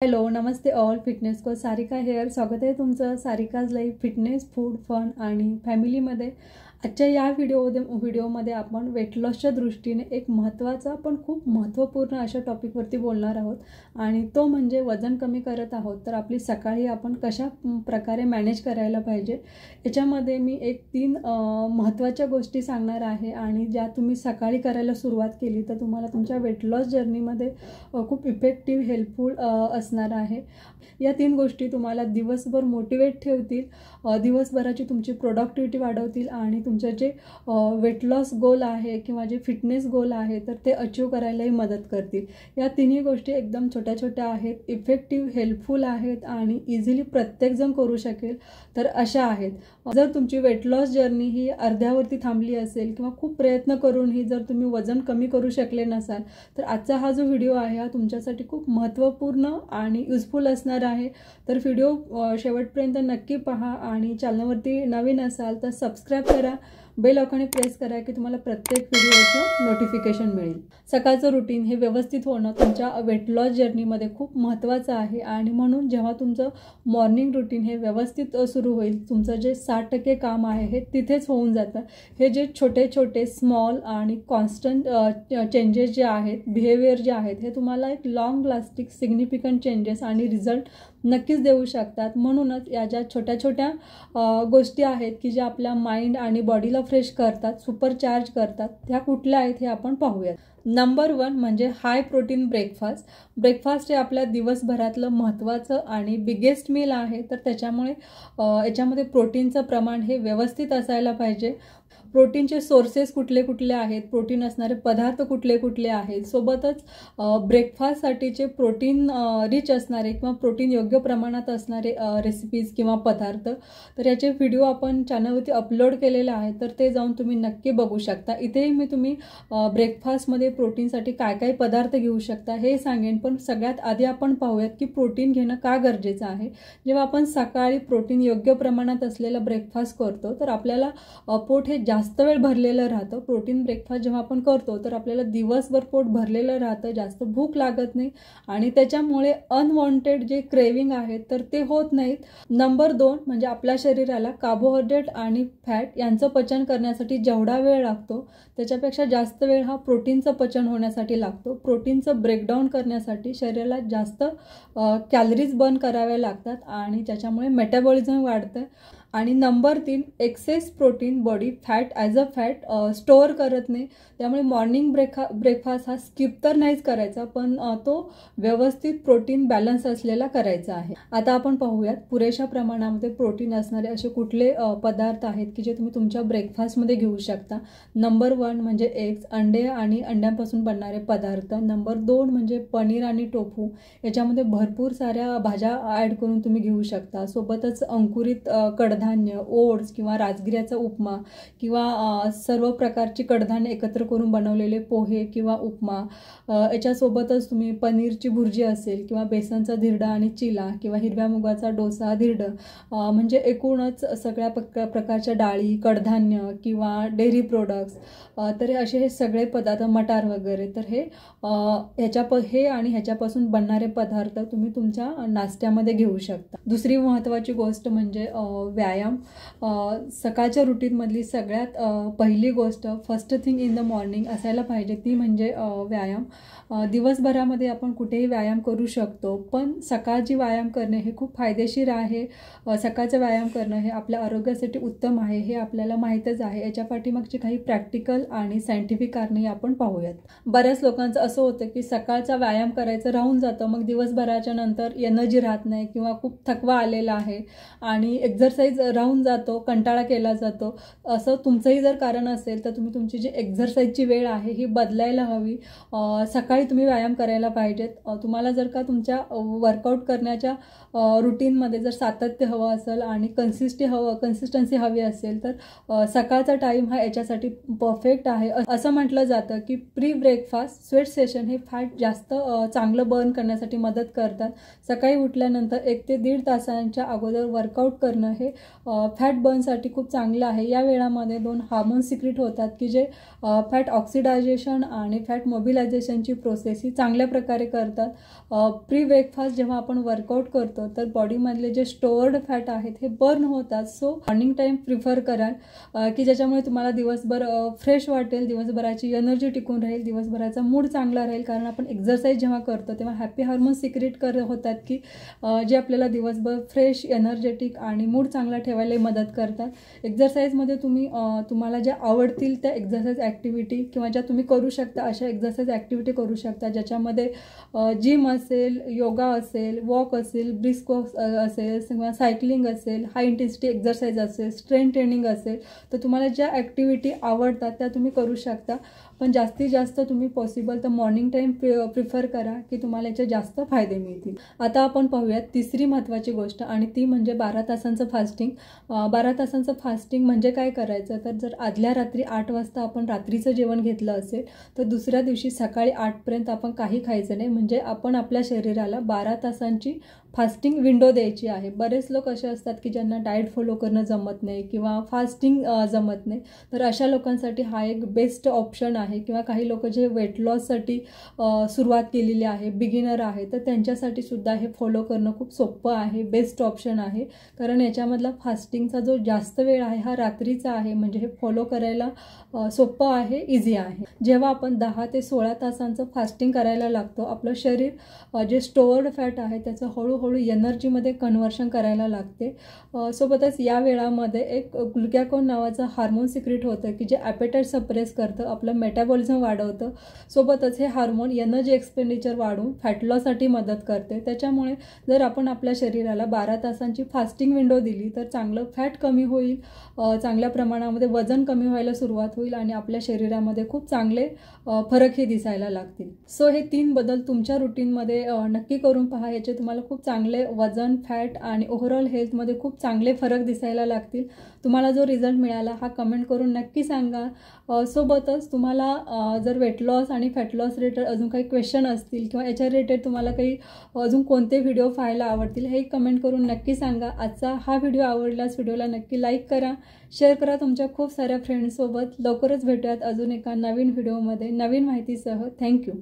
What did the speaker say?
Hello नमस्ते all fitness coach Sarika here स्वागत आहे तुमचं Sarika's life fitness food fun आणि फॅमिलीमध्ये। आजच्या या व्हिडिओमध्ये आपण वेट लॉसच्या दृष्टीने एक महत्त्वाचा पण खूप महत्त्वपूर्ण अशा टॉपिकवरती बोलणार आहोत आणि तो म्हणजे वजन कमी करत आहोत तर आपली सकाळी आपण कशा प्रकारे मॅनेज करायला पाहिजे। याच्यामध्ये मी एक 3 महत्त्वाच्या गोष्टी सांगणार आहे आणि ज्या तुम्ही सकाळी करायला सुरुवात केली तर तुम्हाला तुमच्या वेट लॉस जर्नीमध्ये खूप इफेक्टिव्ह हेल्पफुल असणार आहे। या 3 गोष्टी तुम्हाला दिवसभर मोटिवेट ठेवतील, दिवसभराची तुमची प्रोडक्टिव्हिटी वाढवतील आणि तुमचं जे वेट लॉस गोल आहे किंवा जे फिटनेस गोल आहे तर ते अचीव करायलाही मदत करतील। या तिन्ही गोष्टी एकदम छोट्या छोट्या आहेत, इफेक्टिव्ह हेल्पफुल आहेत आणि इझिली प्रत्येकजण करू शकेल तर अशा आहेत। जर तुमची वेट लॉस जर्नी ही अर्ध्यावरती थांबली असेल किंवा खूप प्रयत्न करूनही जर तुम्ही वजन कमी करू शकले नसाल तर आजचा हा जो व्हिडिओ आहे हा तुमच्यासाठी खूप महत्त्वपूर्ण आणि युजफुल असणार आहे। तर व्हिडिओ शेवटपर्यंत नक्की पहा आणि चॅनलवरती नवीन असाल तर सबस्क्राइब करा, बेल आयकॉन प्रेस करा की तुम्हाला प्रत्येक व्हिडिओचं नोटिफिकेशन मिळेल। सकाळचं रुटीन हे व्यवस्थित होणं तुमच्या वेट लॉस जर्नीमध्ये खूप महत्त्वाचं आहे आणि म्हणून जेव्हा तुमचं मॉर्निंग रुटीन हे व्यवस्थित सुरू होईल तुमचं जे 60% काम आहे हे तिथेच होऊन जातं। हे जे छोटे छोटे स्मॉल आणि कॉन्स्टंट चेंजेस जे आहेत, बिहेवियर जे आहेत हे तुम्हाला एक लॉंग लास्टिंग सिग्निफिकंट चेंजेस आणि रिझल्ट नक्कीच देऊ शकतात। म्हणूनच या ज्या छोट्या छोट्या गोष्टी आहेत की ज्या आपल्या माइंड आणि बॉडीला फ्रेश करतात, सुपरचार्ज करतात, त्या कुठल्या आहेत हे आपण पाहूयात। नंबर 1 म्हणजे हाय प्रोटीन ब्रेकफास्ट। ब्रेकफास्ट हे आपल्या दिवसभरातलं महत्त्वाचं आणि बिगेस्ट मील आहे तर त्याच्यामुळे याच्यामध्ये प्रोटीनचं प्रमाण हे व्यवस्थित असायला पाहिजे। प्रोटीनचे सोर्सेस कुठले कुठले आहेत, प्रोटीन असणारे पदार्थ कुठले कुठले आहेत, सोबतच ब्रेकफास्टसाठीचे प्रोटीन रिच असणारे किंवा प्रोटीन योग्य प्रमाणात असणारे रेसिपीज किंवा पदार्थ तर याचे व्हिडिओ आपण चॅनलवरती अपलोड केलेले आहे तर ते जाऊन तुम्ही नक्की बघू शकता। इथेही मी तुम्ही ब्रेकफास्टमध्ये प्रोटीनसाठी काय काय पदार्थ घेऊ शकता हे सांगेन, पण सगळ्यात आधी आपण पाहूयात की प्रोटीन घेणं का गरजेचं आहे। जेव्हा आपण सकाळी प्रोटीन योग्य प्रमाणात असलेला ब्रेकफास्ट करतो तर आपल्याला पोट हे जास्त वेळ भरलेलं राहतं। प्रोटीन ब्रेकफास्ट जेव्हा आपण करतो तर आपल्याला दिवसभर पोट भरलेलं राहतं, जास्त भूक लागत नाही आणि त्याच्यामुळे अनवॉन्टेड जे क्रेविंग आहेत तर ते होत नाहीत। नंबर 2 म्हणजे आपल्या शरीराला कार्बोहायड्रेट आणि फॅट यांचं पचन करण्यासाठी जेवढा वेळ लागतो त्याच्यापेक्षा जास्त वेळ हा प्रोटीनचं पचन होण्यासाठी लागतो। प्रोटीनचं ब्रेकडाऊन करण्यासाठी शरीराला जास्त कॅलरीज बर्न कराव्या लागतात आणि त्याच्यामुळे मेटाबॉलिझम वाढतं। आणि number 3 access protein body fat as a fat store करत नाही, त्यामुळे मॉर्निंग ब्रेकफास्ट हा स्किप तर नाहीच करायचा पण तो व्यवस्थित प्रोटीन बॅलन्स असलेला करायचा आहे। आता आपण पाहूयात पुरेशा प्रमाणामध्ये प्रोटीन असणारे असे कुठले पदार्थ आहेत की जे तुम्ही तुमच्या ब्रेकफास्टमध्ये घेऊ शकता। नंबर 1 म्हणजे एग्स, अंडे आणि अंड्यांपासून बनणारे पदार्थ। नंबर 2 म्हणजे पनीर आणि टोफू, याच्यामध्ये भरपूर साऱ्या भाज्या ॲड करून तुम्ही घेऊ शकता। सोबतच अंकुरित कडधान्य, ओट्स किंवा राजगिऱ्याचा उपमा किंवा सर्व प्रकारची कडधान्य एकत्र करून बनवलेले पोहे किंवा उपमा। याच्यासोबतच तुम्ही पनीरची भुर्जी असेल किंवा बेसनचा धिरडा आणि चिला किंवा हिरव्या मुगाचा डोसा धिरडं, म्हणजे एकूणच सगळ्या प्रकारच्या डाळी, कडधान्य किंवा डेअरी प्रोडक्ट्स तर असे हे सगळे पदार्थ, मटार वगैरे तर हे आणि ह्याच्यापासून बनणारे पदार्थ तुम्ही तुमच्या नाश्त्यामध्ये घेऊ शकता। दुसरी महत्त्वाची गोष्ट म्हणजे व्यायाम। सकाळच्या रुटीनमधली सगळ्यात पहिली गोष्ट, first thing in the morning असायला पाहिजे ती म्हणजे व्यायाम। दिवसभरामध्ये आपण कुठेही व्यायाम करू शकतो पण सकाळची व्यायाम करणे हे खूप फायदेशीर आहे। सकाळचा व्यायाम करणं हे आपल्या आरोग्यासाठी उत्तम आहे हे आपल्याला माहीतच आहे। याच्या पाठीमागची काही प्रॅक्टिकल आणि सायंटिफिक कारणे आपण पाहूयात। बऱ्याच लोकांचं असं होतं की सकाळचा व्यायाम करायचं राहून जातं, मग दिवसभराच्या नंतर एनर्जी राहत नाही किंवा खूप थकवा आलेला आहे आणि एक्झरसाईज राहून जातो, कंटाळा केला जातो। असं तुमचंही जर कारण असेल तर तुम्ही तुमची जी एक्झरसाईजची वेळ आहे ही बदलायला हवी। सकाळी तुम्ही व्यायाम करायला पाहिजेत। तुम्हाला जर का तुमच्या वर्कआउट करण्याच्या रुटीनमध्ये जर सातत्य हवं असेल आणि कन्सिस्टन्सी हवी असेल तर सकाळचा टाईम हा याच्यासाठी परफेक्ट आहे। असं म्हटलं जातं की प्री ब्रेकफास्ट स्वेट सेशन हे फॅट जास्त चांगलं बर्न करण्यासाठी मदत करतात। सकाळी उठल्यानंतर 1 ते 1.5 तासांच्या अगोदर वर्कआउट करणं हे फॅट बर्नसाठी खूप चांगलं आहे। या वेळामध्ये 2 हार्मोन्स सिक्रेट होतात की जे फॅट ऑक्सिडायझेशन आणि फॅट मोबिलायझेशनची प्रोसेस ही चांगल्या प्रकारे करतात। प्री ब्रेकफास्ट जेव्हा आपण वर्कआउट करतो तर बॉडीमधले जे स्टोअर्ड फॅट आहेत हे बर्न होतात। सो मॉर्निंग टाईम प्रिफर कराल की ज्याच्यामुळे तुम्हाला दिवसभर फ्रेश वाटेल, दिवसभराची एनर्जी टिकून राहील, दिवसभराचा मूड चांगला राहील। कारण आपण एक्सरसाइज जेव्हा करतो तेव्हा हॅपी हार्मोन्स सिक्रेट होतात की जे आपल्याला दिवसभर फ्रेश, एनर्जेटिक आणि मूड चांगला ठेवायला मदत करतात। एक्सरसाइजमध्ये तुम्हाला ज्या आवडतील त्या एक्सरसाइज ॲक्टिव्हिटी किंवा ज्या तुम्ही करू शकता अशा एक्सरसाइज ॲक्टिव्हिटी करू शकता, ज्याच्यामध्ये जिम असेल, योगा असेल, वॉक असेल, ब्रिस्क वॉक असेल किंवा सायकलिंग असेल, हाय इंटेन्सिटी एक्सरसाइज असेल, स्ट्रेंथ ट्रेनिंग असेल, तर तुम्हाला ज्या ॲक्टिव्हिटी आवडतात त्या तुम्ही करू शकता। पण जास्तीत जास्त तुम्ही पॉसिबल तर मॉर्निंग टाईम प्रिफर करा की तुम्हाला याचे जास्त फायदे मिळतील। आता आपण पाहूयात तिसरी महत्त्वाची गोष्ट आणि ती म्हणजे 12 तासांचं फास्टिंग। 12 तासांचं फास्टिंग म्हणजे काय करायचं, तर जर आदल्या रात्री 8 वाजता आपण रात्रीचं जेवण घेतलं असेल तर दुसऱ्या दिवशी सकाळी 8पर्यंत आपण काही खायचं नाही। म्हणजे आपण आपल्या शरीराला 12 तासांची फास्टिंग विंडो द्यायची आहे। बरेच लोक असे असतात की ज्यांना डाएट फॉलो करणं जमत नाही किंवा फास्टिंग जमत नाही, तर अशा लोकांसाठी हा एक बेस्ट ऑप्शन आहे। किंवा काही लोक जे वेट लॉससाठी सुरुवात केलेली आहे, बिगिनर आहे, तर त्यांच्यासाठी सुद्धा हे फॉलो करणं खूप सोपं आहे, बेस्ट ऑप्शन आहे। कारण याच्यामधला फास्टिंगचा जो जास्त वेळ आहे हा रात्रीचा आहे, म्हणजे हे फॉलो करायला सोपं आहे, इझी आहे। जेव्हा आपण 10 ते 16 तासांचं फास्टिंग करायला लागतो, आपलं शरीर जे स्टोअर्ड फॅट आहे त्याचं हळूहळू एनर्जीमध्ये कन्व्हर्शन करायला लागते। सोबतच या वेळामध्ये एक ग्लुकॅगॉन नावाचं हार्मोन सिक्रेट होतं की जे ॲपेटाईट सप्रेस करतं, आपलं मेटाबॉलिझम वाढवतं। सोबतच हे हार्मोन एनर्जी एक्सपेंडिचर वाढवून फॅट लॉससाठी मदत करते। त्याच्यामुळे जर आपण आपल्या शरीराला 12 तासांची फास्टिंग विंडो दिली तर चांगलं फॅट कमी होईल, चांगल्या प्रमाणामध्ये वजन कमी व्हायला सुरुवात होईल आणि आपल्या शरीरामध्ये खूप चांगले फरकही दिसायला लागतील। सो हे 3 बदल तुमच्या रुटीनमध्ये नक्की करून पहा। याचे तुम्हाला खूप चांगले वजन, फॅट आणि ओव्हरऑल हेल्थमध्ये खूप चांगले फरक दिसायला लागतील। तुम्हाला जो रिझल्ट मिळाला हा कमेंट करून नक्की सांगा। सोबतच तुम्हाला जर वेट लॉस आणि फॅट लॉस रिलेटेड अजून काही क्वेश्चन असतील किंवा याच्या रिलेटेड तुम्हाला काही अजून कोणते व्हिडिओ पाहायला आवडतील हे कमेंट करून नक्की सांगा। आजचा हा व्हिडिओ आवडल्यास व्हिडिओला नक्की लाईक करा, शेअर करा तुमच्या खूप साऱ्या फ्रेंड्ससोबत। लवकरच भेटूयात अजून एका नवीन व्हिडिओमध्ये नवीन माहितीसह। थँक्यू।